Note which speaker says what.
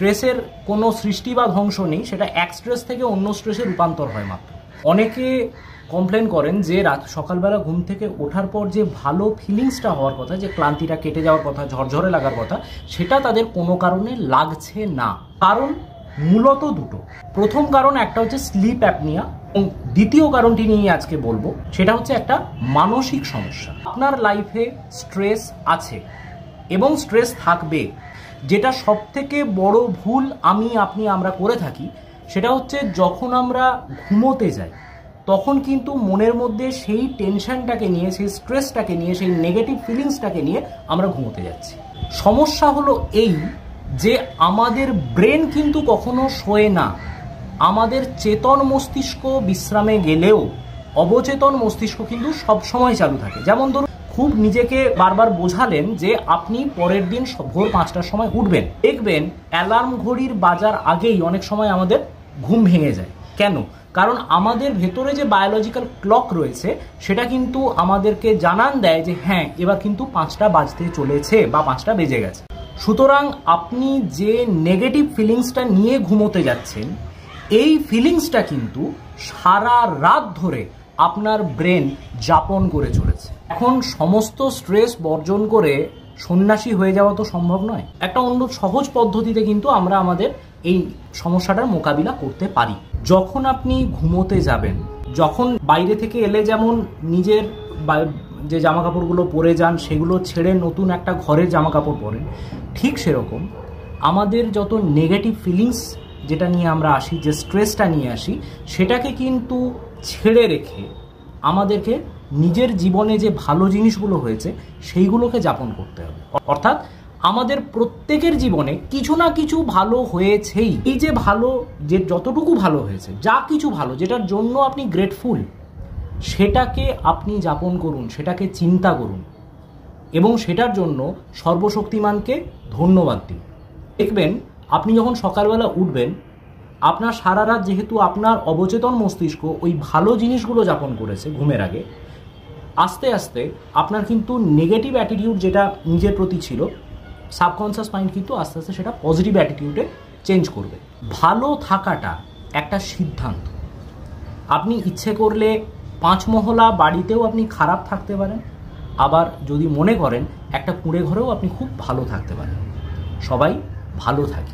Speaker 1: স্ট্রেসের কোনো সৃষ্টি বা ধ্বংস নেই, সেটা এক স্ট্রেস থেকে অন্য স্ট্রেসে রূপান্তর হয় মাত্র। অনেকে কমপ্লেন করেন যে সকালবেলা ঘুম থেকে ওঠার পর যে ভালো ফিলিংসটা হওয়ার কথা, যে ক্লান্তিটা কেটে যাওয়ার কথা, ঝরঝরে লাগার কথা, সেটা তাদের কোনো কারণে লাগছে না। কারণ মূলত দুটো। প্রথম কারণ একটা হচ্ছে স্লিপ অ্যাপনিয়া, এবং দ্বিতীয় কারণটি নিয়ে আজকে বলবো, সেটা হচ্ছে একটা মানসিক সমস্যা। আপনার লাইফে স্ট্রেস আছে এবং স্ট্রেস থাকবে। যেটা সবথেকে বড় ভুল আমরা করে থাকি, সেটা হচ্ছে যখন আমরা ঘুমোতে যাই তখন কিন্তু মনের মধ্যে সেই টেনশনটাকে নিয়ে, সেই স্ট্রেসটাকে নিয়ে, সেই নেগেটিভ ফিলিংসটাকে নিয়ে আমরা ঘুমোতে যাচ্ছি। সমস্যা হলো এই যে আমাদের ব্রেন কিন্তু কখনো শোয় না। আমাদের চেতন মস্তিষ্ক বিশ্রামে গেলেও অবচেতন মস্তিষ্ক কিন্তু সবসময় চালু থাকে। যেমন ধরুন, খুব নিজেকে বারবার বোঝালেন যে আপনি পরের দিন ভোর 5টার সময় উঠবেন, দেখবেন অ্যালার্ম ঘড়ির বাজার আগেই অনেক সময় আমাদের ঘুম ভেঙে যায়। কেন? কারণ আমাদের ভেতরে যে বায়োলজিক্যাল ক্লক রয়েছে সেটা কিন্তু আমাদেরকে জানান দেয় যে হ্যাঁ, এবার কিন্তু 5টা বাজতে চলেছে বা 5টা বেজে গেছে। সুতরাং আপনি যে নেগেটিভ ফিলিংসটা নিয়ে ঘুমোতে যাচ্ছেন, এই ফিলিংসটা কিন্তু সারা রাত ধরে আপনার ব্রেন যাপন করে চলেছে। এখন সমস্ত স্ট্রেস বর্জন করে সন্ন্যাসী হয়ে যাওয়া তো সম্ভব নয়। একটা অন্য সহজ পদ্ধতিতে কিন্তু আমরা আমাদের এই সমস্যাটার মোকাবিলা করতে পারি। যখন আপনি ঘুমোতে যাবেন, যখন বাইরে থেকে এলে যেমন নিজের যে জামা কাপড়গুলো পরে যান সেগুলো ছেড়ে নতুন একটা ঘরের জামা কাপড় পরেন, ঠিক সেরকম আমাদের যত নেগেটিভ ফিলিংস যেটা নিয়ে আমরা আসি, যে স্ট্রেসটা নিয়ে আসি, সেটাকে কিন্তু ছেড়ে রেখে আমাদেরকে নিজের জীবনে যে ভালো জিনিসগুলো হয়েছে সেইগুলোকে যাপন করতে হবে। অর্থাৎ আমাদের প্রত্যেকের জীবনে কিছু না কিছু ভালো হয়েছেই। এই যে ভালো, যে যতটুকু ভালো হয়েছে, যা কিছু ভালো যেটার জন্য আপনি গ্রেটফুল, সেটাকে আপনি যাপন করুন, সেটাকে চিন্তা করুন এবং সেটার জন্য সর্বশক্তিমানকে ধন্যবাদ দিন। দেখবেন আপনি যখন সকালবেলা উঠবেন, আপনার সারা রাত যেহেতু আপনার অবচেতন মস্তিষ্ক ওই ভালো জিনিসগুলো যাপন করেছে ঘুমের আগে, আস্তে আস্তে আপনার কিন্তু নেগেটিভ অ্যাটিটিউড যেটা নিজের প্রতি ছিল, সাবকনসিয়াস মাইন্ড কিন্তু আস্তে আস্তে সেটা পজিটিভ অ্যাটিটিউডে চেঞ্জ করবে। ভালো থাকাটা একটা সিদ্ধান্ত। আপনি ইচ্ছে করলে 5 মহলা বাড়িতেও আপনি খারাপ থাকতে পারেন, আবার যদি মনে করেন একটা কুঁড়ে ঘরেও আপনি খুব ভালো থাকতে পারেন। সবাই ভালো থাকি।